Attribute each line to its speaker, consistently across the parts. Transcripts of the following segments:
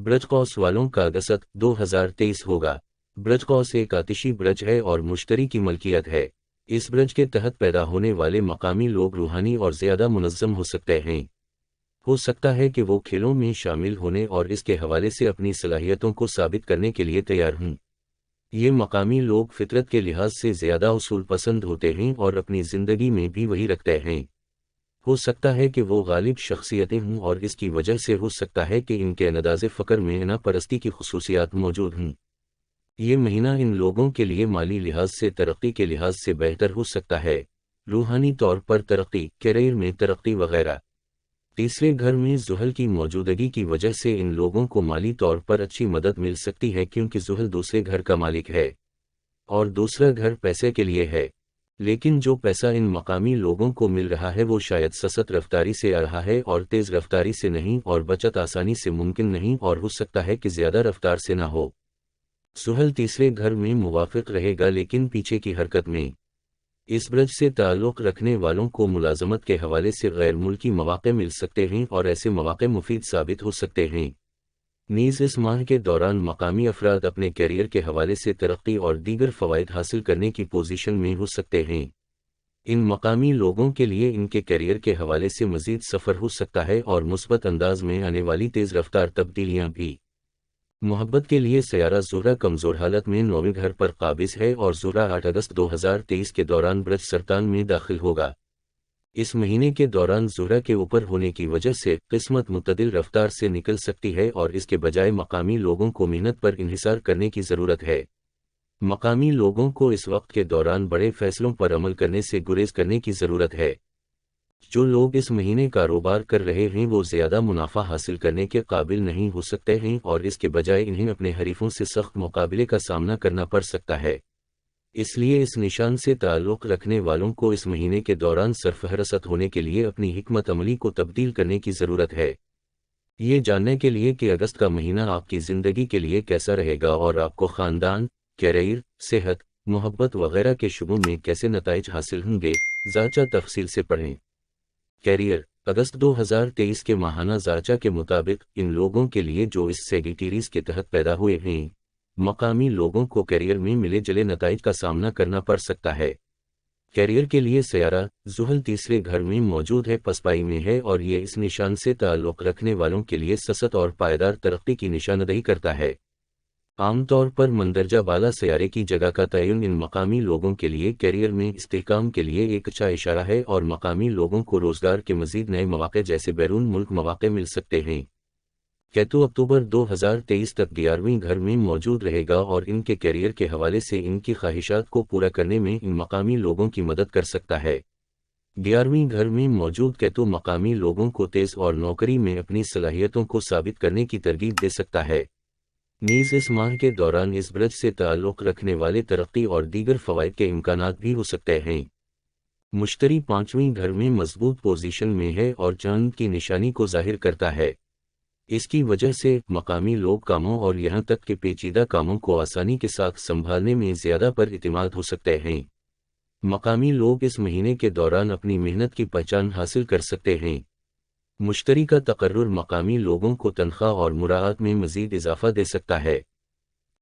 Speaker 1: برج قوس والوں کا اگست 2023 ہوگا۔ برج قوس ایک آتشی برج ہے اور مشتری کی ملکیت ہے۔ اس برج کے تحت پیدا ہونے والے مقامی لوگ روحانی اور زیادہ منظم ہو سکتے ہیں۔ ہو سکتا ہے کہ وہ کھیلوں میں شامل ہونے اور اس کے حوالے سے اپنی صلاحیتوں کو ثابت کرنے کے لیے تیار ہوں۔ یہ مقامی لوگ فطرت کے لحاظ سے زیادہ اصول پسند ہوتے ہیں اور اپنی زندگی میں بھی وہی رکھتے ہیں۔ ہو سکتا ہے کہ وہ غالب شخصیتیں ہوں اور اس کی وجہ سے ہو سکتا ہے کہ ان کے انداز فکر میں انا پرستی کی خصوصیات موجود ہوں۔ یہ مہینہ ان لوگوں کے لیے مالی لحاظ سے ترقی کے لحاظ سے بہتر ہو سکتا ہے، روحانی طور پر ترقی، کیریئر میں ترقی وغیرہ۔ تیسرے گھر میں زحل کی موجودگی کی وجہ سے ان لوگوں کو مالی طور پر اچھی مدد مل سکتی ہے کیونکہ زحل دوسرے گھر کا مالک ہے اور دوسرا گھر پیسے کے لیے ہے۔ لیکن جو پیسہ ان مقامی لوگوں کو مل رہا ہے وہ شاید سست رفتاری سے آ رہا ہے اور تیز رفتاری سے نہیں، اور بچت آسانی سے ممکن نہیں، اور ہو سکتا ہے کہ زیادہ رفتار سے نہ ہو۔ زحل تیسرے گھر میں موافق رہے گا لیکن پیچھے کی حرکت میں۔ اس برج سے تعلق رکھنے والوں کو ملازمت کے حوالے سے غیر ملکی مواقع مل سکتے ہیں اور ایسے مواقع مفید ثابت ہو سکتے ہیں۔ نیز اس ماہ کے دوران مقامی افراد اپنے کیریئر کے حوالے سے ترقی اور دیگر فوائد حاصل کرنے کی پوزیشن میں ہو سکتے ہیں۔ ان مقامی لوگوں کے لیے ان کے کیریئر کے حوالے سے مزید سفر ہو سکتا ہے اور مثبت انداز میں آنے والی تیز رفتار تبدیلیاں بھی۔ محبت کے لیے سیارہ زہرہ کمزور حالت میں 9ویں گھر پر قابض ہے اور زہرہ 8 اگست 2023 کے دوران برج سرطان میں داخل ہوگا۔ اس مہینے کے دوران زہرہ کے اوپر ہونے کی وجہ سے قسمت متعدل رفتار سے نکل سکتی ہے اور اس کے بجائے مقامی لوگوں کو محنت پر انحصار کرنے کی ضرورت ہے۔ مقامی لوگوں کو اس وقت کے دوران بڑے فیصلوں پر عمل کرنے سے گریز کرنے کی ضرورت ہے۔ جو لوگ اس مہینے کاروبار کر رہے ہیں وہ زیادہ منافع حاصل کرنے کے قابل نہیں ہو سکتے ہیں اور اس کے بجائے انہیں اپنے حریفوں سے سخت مقابلے کا سامنا کرنا پڑ سکتا ہے۔ اس لیے اس نشان سے تعلق رکھنے والوں کو اس مہینے کے دوران سرفہرست ہونے کے لیے اپنی حکمت عملی کو تبدیل کرنے کی ضرورت ہے۔ یہ جاننے کے لیے کہ اگست کا مہینہ آپ کی زندگی کے لیے کیسا رہے گا اور آپ کو خاندان، کیریئر، صحت، محبت وغیرہ کے شعبوں میں کیسے نتائج حاصل ہوں گے، ذاچہ تفصیل سے پڑھیں۔ کیریئر اگست 2023 کے ماہانہ ذاچہ کے مطابق ان لوگوں کے لیے جو اس سیگیٹیریز کے تحت پیدا ہوئے ہیں، مقامی لوگوں کو کیریئر میں ملے جلے نتائج کا سامنا کرنا پڑ سکتا ہے۔ کیریئر کے لیے سیارہ زحل تیسرے گھر میں موجود ہے، پسپائی میں ہے، اور یہ اس نشان سے تعلق رکھنے والوں کے لیے سست اور پائیدار ترقی کی نشاندہی کرتا ہے۔ عام طور پر مندرجہ بالا سیارے کی جگہ کا تعین ان مقامی لوگوں کے لیے کیریئر میں استحکام کے لیے ایک اچھا اشارہ ہے اور مقامی لوگوں کو روزگار کے مزید نئے مواقع جیسے بیرون ملک مواقع مل سکتے ہیں۔ کیتو اکتوبر 2023 تک 11ویں گھر میں موجود رہے گا اور ان کے کیریئر کے حوالے سے ان کی خواہشات کو پورا کرنے میں ان مقامی لوگوں کی مدد کر سکتا ہے۔ 11ویں گھر میں موجود کیتو مقامی لوگوں کو تیز اور نوکری میں اپنی صلاحیتوں کو ثابت کرنے کی ترغیب دے سکتا ہے۔ نیز اس ماہ کے دوران اس برج سے تعلق رکھنے والے ترقی اور دیگر فوائد کے امکانات بھی ہو سکتے ہیں۔ مشتری 5ویں گھر میں مضبوط پوزیشن میں ہے اور چاند کی نشانی کو ظاہر کرتا ہے۔ اس کی وجہ سے مقامی لوگ کاموں اور یہاں تک کہ پیچیدہ کاموں کو آسانی کے ساتھ سنبھالنے میں زیادہ پر اعتماد ہو سکتے ہیں۔ مقامی لوگ اس مہینے کے دوران اپنی محنت کی پہچان حاصل کر سکتے ہیں۔ مشتری کا تقرر مقامی لوگوں کو تنخواہ اور مراعات میں مزید اضافہ دے سکتا ہے۔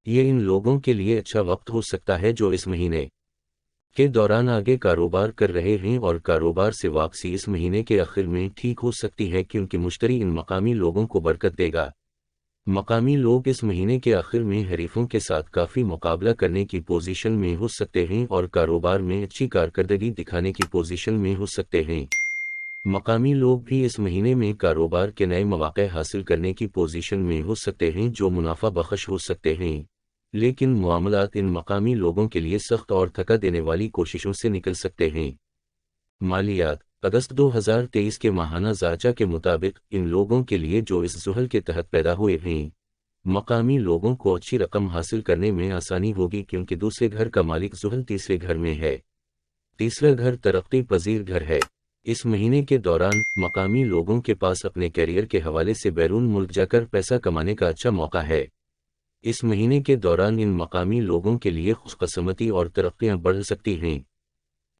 Speaker 1: یہ ان لوگوں کے لیے اچھا وقت ہو سکتا ہے جو اس مہینے کے دوران آگے کاروبار کر رہے ہیں، اور کاروبار سے واپسی اس مہینے کے آخر میں ٹھیک ہو سکتی ہے کیونکہ مشتری ان مقامی لوگوں کو برکت دے گا۔ مقامی لوگ اس مہینے کے آخر میں حریفوں کے ساتھ کافی مقابلہ کرنے کی پوزیشن میں ہو سکتے ہیں اور کاروبار میں اچھی کارکردگی دکھانے کی پوزیشن میں ہو سکتے ہیں۔ مقامی لوگ بھی اس مہینے میں کاروبار کے نئے مواقع حاصل کرنے کی پوزیشن میں ہو سکتے ہیں جو منافع بخش ہو سکتے ہیں، لیکن معاملات ان مقامی لوگوں کے لیے سخت اور تھکا دینے والی کوششوں سے نکل سکتے ہیں۔ مالیات اگست 2023 کے ماہانہ ذاچہ کے مطابق ان لوگوں کے لیے جو اس زحل کے تحت پیدا ہوئے ہیں، مقامی لوگوں کو اچھی رقم حاصل کرنے میں آسانی ہوگی کیونکہ دوسرے گھر کا مالک زحل تیسرے گھر میں ہے۔ تیسرا گھر ترقی پذیر گھر ہے۔ اس مہینے کے دوران مقامی لوگوں کے پاس اپنے کیریئر کے حوالے سے بیرون ملک جا کر پیسہ کمانے کا اچھا موقع ہے۔ اس مہینے کے دوران ان مقامی لوگوں کے لیے خوش قسمتی اور ترقیاں بڑھ سکتی ہیں۔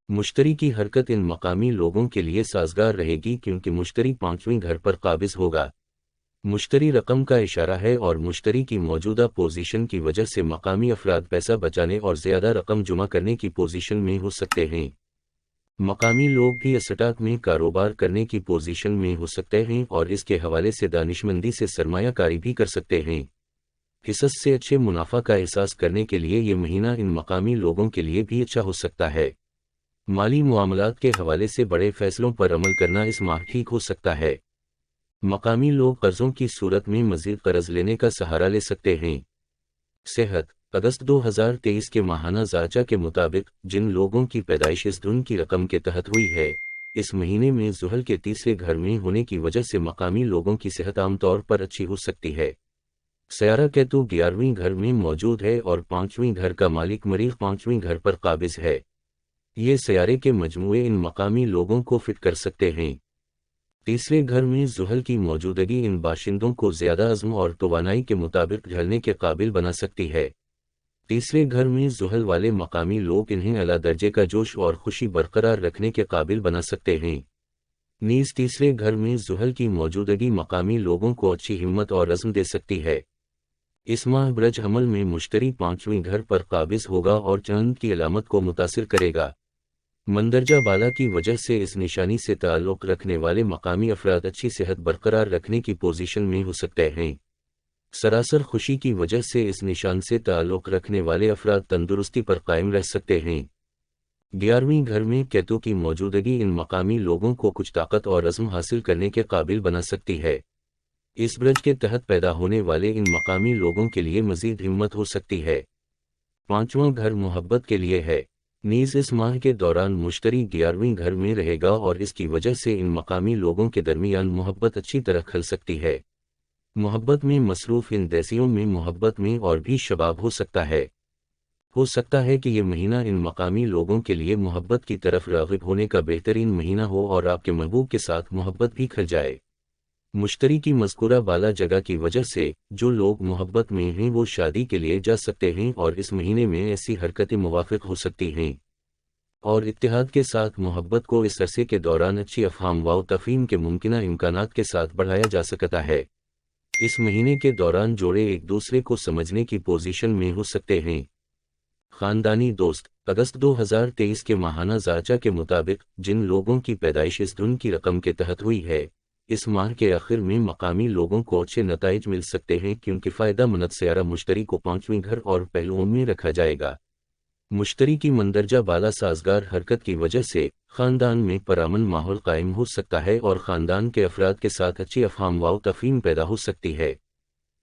Speaker 1: مشتری کی حرکت ان مقامی لوگوں کے لیے سازگار رہے گی کیونکہ مشتری 5ویں گھر پر قابض ہوگا۔ مشتری رقم کا اشارہ ہے اور مشتری کی موجودہ پوزیشن کی وجہ سے مقامی افراد پیسہ بچانے اور زیادہ رقم جمع کرنے کی پوزیشن میں ہو سکتے ہیں۔ مقامی لوگ بھی اسٹاک میں کاروبار کرنے کی پوزیشن میں ہو سکتے ہیں اور اس کے حوالے سے دانشمندی سے سرمایہ کاری بھی کر سکتے ہیں۔ حصص سے اچھے منافع کا احساس کرنے کے لیے یہ مہینہ ان مقامی لوگوں کے لیے بھی اچھا ہو سکتا ہے۔ مالی معاملات کے حوالے سے بڑے فیصلوں پر عمل کرنا اس ماہ ٹھیک ہو سکتا ہے۔ مقامی لوگ قرضوں کی صورت میں مزید قرض لینے کا سہارا لے سکتے ہیں۔ صحت: اگست 2023 کے ماہانہ ذائچہ کے مطابق جن لوگوں کی پیدائش اس دن کی رقم کے تحت ہوئی ہے، اس مہینے میں زحل کے تیسرے گھر میں ہونے کی وجہ سے مقامی لوگوں کی صحت عام طور پر اچھی ہو سکتی ہے۔ سیارہ کیتو 11ویں گھر میں موجود ہے اور 5ویں گھر کا مالک مریخ 5ویں گھر پر قابض ہے۔ یہ سیارے کے مجموعے ان مقامی لوگوں کو فٹ کر سکتے ہیں۔ تیسرے گھر میں زحل کی موجودگی ان باشندوں کو زیادہ عزم اور توانائی کے مطابق ڈھلنے کے قابل بنا سکتی ہے۔ تیسرے گھر میں زحل والے مقامی لوگ انہیں اعلیٰ درجے کا جوش اور خوشی برقرار رکھنے کے قابل بنا سکتے ہیں۔ نیز تیسرے گھر میں زحل کی موجودگی مقامی لوگوں کو اچھی ہمت اور عزم دے سکتی ہے۔ اس ماہ برج حمل میں مشتری 5ویں گھر پر قابض ہوگا اور چاند کی علامت کو متاثر کرے گا۔ مندرجہ بالا کی وجہ سے اس نشانی سے تعلق رکھنے والے مقامی افراد اچھی صحت برقرار رکھنے کی پوزیشن میں ہو سکتے ہیں۔ سراسر خوشی کی وجہ سے اس نشان سے تعلق رکھنے والے افراد تندرستی پر قائم رہ سکتے ہیں۔ 11ویں گھر میں کیتو کی موجودگی ان مقامی لوگوں کو کچھ طاقت اور عزم حاصل کرنے کے قابل بنا سکتی ہے۔ اس برج کے تحت پیدا ہونے والے ان مقامی لوگوں کے لیے مزید ہمت ہو سکتی ہے۔ 5واں گھر محبت کے لیے ہے۔ نیز اس ماہ کے دوران مشتری 11ویں گھر میں رہے گا اور اس کی وجہ سے ان مقامی لوگوں کے درمیان محبت اچھی طرح کھل سکتی ہے۔ محبت میں مصروف ان دیسیوں میں محبت میں اور بھی شباب ہو سکتا ہے۔ ہو سکتا ہے کہ یہ مہینہ ان مقامی لوگوں کے لیے محبت کی طرف راغب ہونے کا بہترین مہینہ ہو اور آپ کے محبوب کے ساتھ محبت بھی کھل جائے۔ مشتری کی مذکورہ بالا جگہ کی وجہ سے جو لوگ محبت میں ہیں وہ شادی کے لیے جا سکتے ہیں اور اس مہینے میں ایسی حرکتیں موافق ہو سکتی ہیں اور اتحاد کے ساتھ محبت کو اس عرصے کے دوران اچھی افہام و تفہیم کے ممکنہ امکانات کے ساتھ بڑھایا جا سکتا ہے۔ اس مہینے کے دوران جوڑے ایک دوسرے کو سمجھنے کی پوزیشن میں ہو سکتے ہیں۔ خاندانی دوست: اگست 2023 کے ماہانہ ذائچہ کے مطابق جن لوگوں کی پیدائش اس دن کی رقم کے تحت ہوئی ہے، اس ماہ کے آخر میں مقامی لوگوں کو اچھے نتائج مل سکتے ہیں کیونکہ فائدہ مند سیارہ مشتری کو 5ویں گھر اور پہلوؤں میں رکھا جائے گا۔ مشتری کی مندرجہ بالا سازگار حرکت کی وجہ سے خاندان میں پرامن ماحول قائم ہو سکتا ہے اور خاندان کے افراد کے ساتھ اچھی افہام و تفہیم پیدا ہو سکتی ہے۔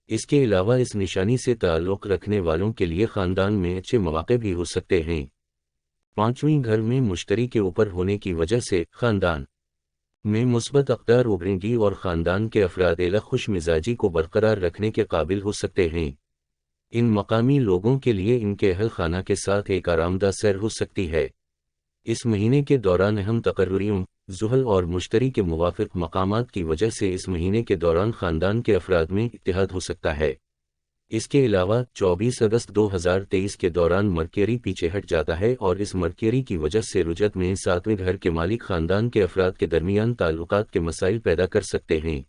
Speaker 1: اس کے علاوہ اس نشانی سے تعلق رکھنے والوں کے لیے خاندان میں اچھے مواقع بھی ہو سکتے ہیں۔ 5ویں گھر میں مشتری کے اوپر ہونے کی وجہ سے خاندان میں مثبت اقدار ابھریں گی اور خاندان کے افراد اعلیٰ خوش مزاجی کو برقرار رکھنے کے قابل ہو سکتے ہیں۔ ان مقامی لوگوں کے لیے ان کے اہل خانہ کے ساتھ ایک آرام دہ سیر ہو سکتی ہے۔ اس مہینے کے دوران اہم تقرریوں، زحل اور مشتری کے موافق مقامات کی وجہ سے اس مہینے کے دوران خاندان کے افراد میں اتحاد ہو سکتا ہے۔ اس کے علاوہ 24 اگست 2023 کے دوران مرکیری پیچھے ہٹ جاتا ہے اور اس مرکیری کی وجہ سے رجت میں 7ویں گھر کے مالک خاندان کے افراد کے درمیان تعلقات کے مسائل پیدا کر سکتے ہیں۔